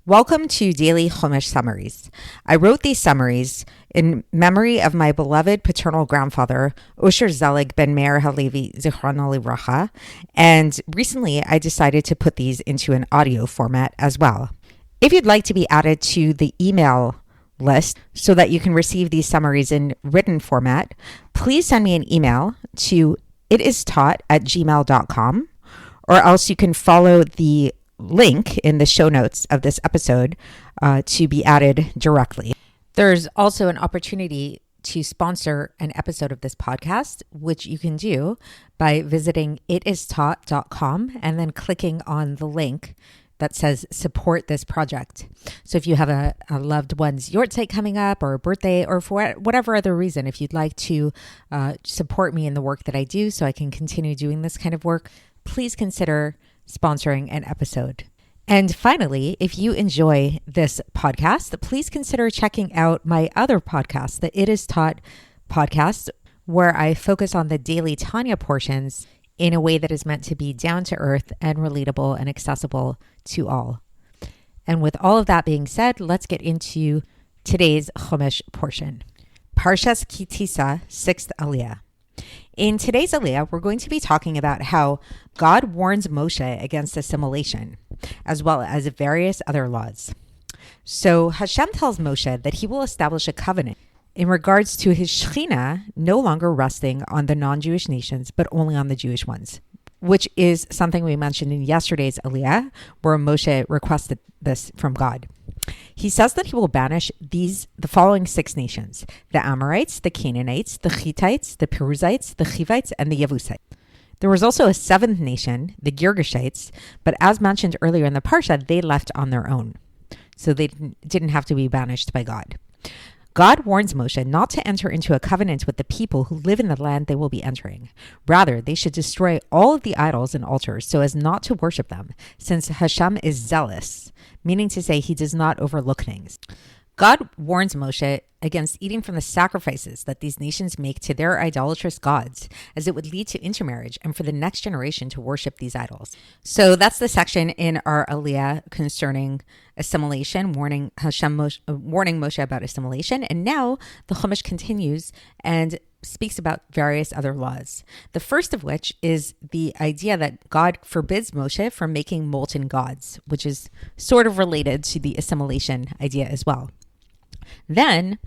Welcome to Daily Chumash Summaries. I wrote these summaries in memory of my beloved paternal grandfather, Ousher Zelig ben Myer HaLevi Z, and recently I decided to put these into an audio format as well. If you'd like to be added to the email list so that you can receive these summaries in written format, please send me an email to itistaught@gmail.com, or else you can follow the link in the show notes of this episode to be added directly. There's also an opportunity to sponsor an episode of this podcast, which you can do by visiting itistaught.com and then clicking on the link that says support this project. So if you have a loved one's yahrzeit coming up, or a birthday, or for whatever other reason, if you'd like to support me in the work that I do so I can continue doing this kind of work, please consider sponsoring an episode. And finally, if you enjoy this podcast, please consider checking out my other podcast, the It Is Taught podcast, where I focus on the daily Tanya portions in a way that is meant to be down to earth and relatable and accessible to all. And with all of that being said, let's get into today's Chumash portion. Parshas Ki Tisa, 6th aliya. In today's aliya, we're going to be talking about how God warns Moshe against assimilation, as well as various other laws. So Hashem tells Moshe that he will establish a covenant in regards to his Shekhinah no longer resting on the non-Jewish nations, but only on the Jewish ones, which is something we mentioned in yesterday's aliyah, where Moshe requested this from God. He says that he will banish the following 6 nations: the Amorites, the Canaanites, the Hittites, the Perizzites, the Hivites, and the Yevusites. There was also a 7th nation, the Girgashites, but as mentioned earlier in the Parsha, they left on their own. So they didn't have to be banished by God. God warns Moshe not to enter into a covenant with the people who live in the land they will be entering. Rather, they should destroy all of the idols and altars so as not to worship them, since Hashem is zealous, meaning to say he does not overlook things. God warns Moshe against eating from the sacrifices that these nations make to their idolatrous gods, as it would lead to intermarriage and for the next generation to worship these idols. So that's the section in our aliyah concerning assimilation, warning Moshe about assimilation. And now the Chumash continues and speaks about various other laws. The first of which is the idea that God forbids Moshe from making molten gods, which is sort of related to the assimilation idea as well. Then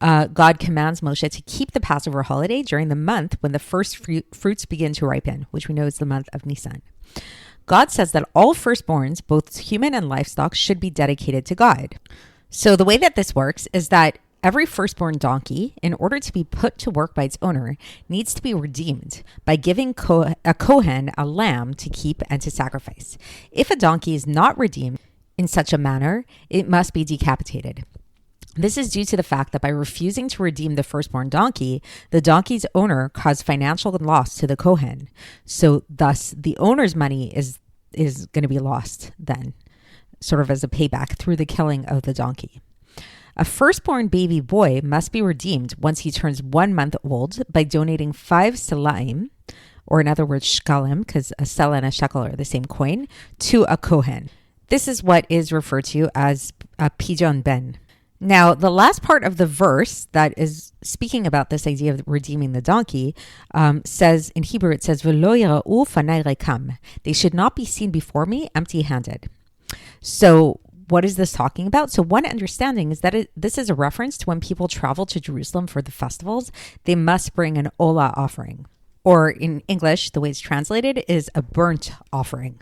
God commands Moshe to keep the Passover holiday during the month when the first fruits begin to ripen, which we know is the month of Nisan. God says that all firstborns, both human and livestock, should be dedicated to God. So the way that this works is that every firstborn donkey, in order to be put to work by its owner, needs to be redeemed by giving a Kohen a lamb to keep and to sacrifice. If a donkey is not redeemed in such a manner, it must be decapitated. This is due to the fact that by refusing to redeem the firstborn donkey, the donkey's owner caused financial loss to the Kohen. So thus, the owner's money is going to be lost then, sort of as a payback through the killing of the donkey. A firstborn baby boy must be redeemed once he turns 1 month old by donating 5 selaim, or in other words, shkalim, because a sela and a shekel are the same coin, to a Kohen. This is what is referred to as a pidyon ben. Now, the last part of the verse that is speaking about this idea of redeeming the donkey says, in Hebrew, it says, "V'lo yira'u fanai rekam." They should not be seen before me empty-handed. So what is this talking about? So one understanding is that this is a reference to when people travel to Jerusalem for the festivals, they must bring an olah offering. Or in English, the way it's translated is a burnt offering.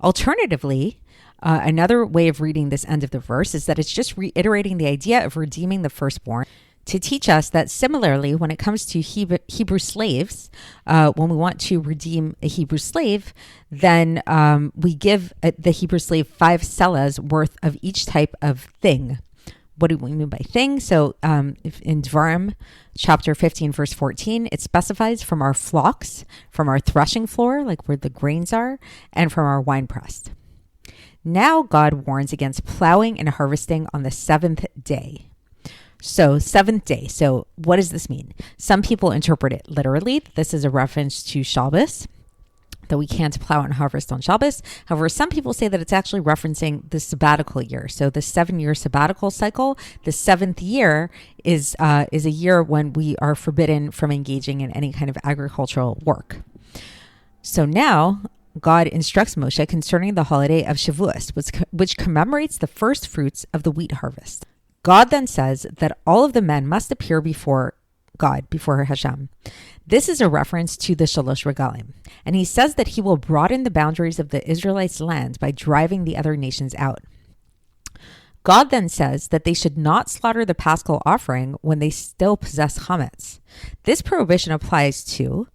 Alternatively, another way of reading this end of the verse is that it's just reiterating the idea of redeeming the firstborn to teach us that similarly, when it comes to Hebrew slaves, when we want to redeem a Hebrew slave, then we give the Hebrew slave 5 selas worth of each type of thing. What do we mean by thing? So if in Dvarim, chapter 15, verse 14, it specifies from our flocks, from our threshing floor, like where the grains are, and from our winepress. Now God warns against plowing and harvesting on the 7th day. So 7th day. So what does this mean? Some people interpret it literally. This is a reference to Shabbos. that we can't plow and harvest on Shabbos. However, some people say that it's actually referencing the sabbatical year. So the 7-year sabbatical cycle, the 7th year is a year when we are forbidden from engaging in any kind of agricultural work. So now God instructs Moshe concerning the holiday of Shavuos, which commemorates the first fruits of the wheat harvest. God then says that all of the men must appear before God, before Hashem. This is a reference to the Shalosh Regalim. And he says that he will broaden the boundaries of the Israelites' land by driving the other nations out. God then says that they should not slaughter the Paschal offering when they still possess chametz. This prohibition applies to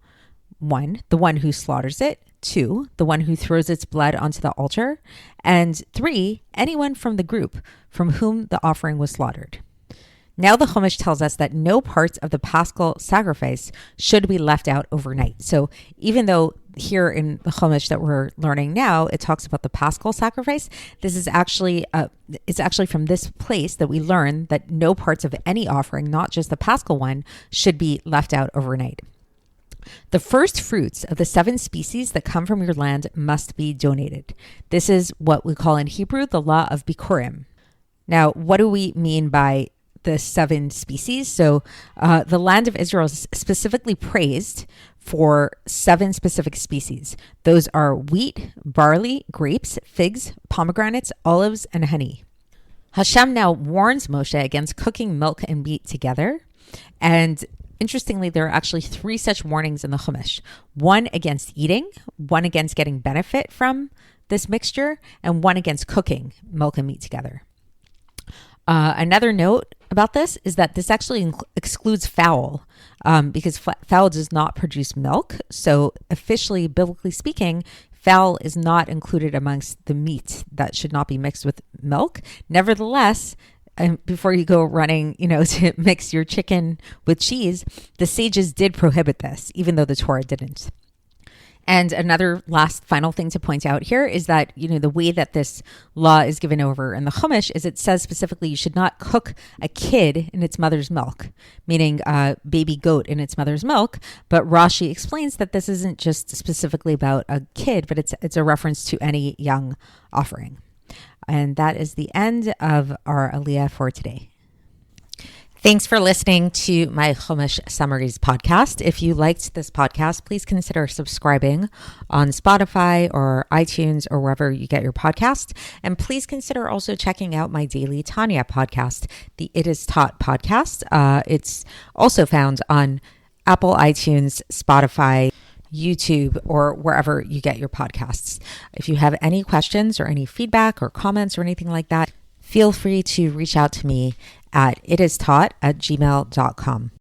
1, the one who slaughters it, 2, the one who throws its blood onto the altar, and 3, anyone from the group from whom the offering was slaughtered. Now the Chumash tells us that no parts of the Paschal sacrifice should be left out overnight. So even though here in the Chumash that we're learning now, it talks about the Paschal sacrifice, this is actually it's actually from this place that we learn that no parts of any offering, not just the Paschal one, should be left out overnight. The first fruits of the 7 species that come from your land must be donated. This is what we call in Hebrew the law of Bikurim. Now, what do we mean by the 7 species? So the land of Israel is specifically praised for 7 specific species. Those are wheat, barley, grapes, figs, pomegranates, olives, and honey. Hashem now warns Moshe against cooking milk and meat together. And interestingly, there are actually 3 such warnings in the Chumash. 1 against eating, 1 against getting benefit from this mixture, and 1 against cooking milk and meat together. Another note about this is that this actually excludes fowl because fowl does not produce milk. So officially, biblically speaking, fowl is not included amongst the meat that should not be mixed with milk. Nevertheless, before you go running, to mix your chicken with cheese, the sages did prohibit this, even though the Torah didn't. And another last final thing to point out here is that, the way that this law is given over in the Chumash is it says specifically you should not cook a kid in its mother's milk, meaning a baby goat in its mother's milk. But Rashi explains that this isn't just specifically about a kid, but it's a reference to any young offering. And that is the end of our aliya for today. Thanks for listening to my Chumash Summaries podcast. If you liked this podcast, please consider subscribing on Spotify or iTunes or wherever you get your podcast. And please consider also checking out my daily Tanya podcast, the It Is Taught podcast. It's also found on Apple, iTunes, Spotify, YouTube, or wherever you get your podcasts. If you have any questions or any feedback or comments or anything like that, feel free to reach out to me at itistaught@gmail.com.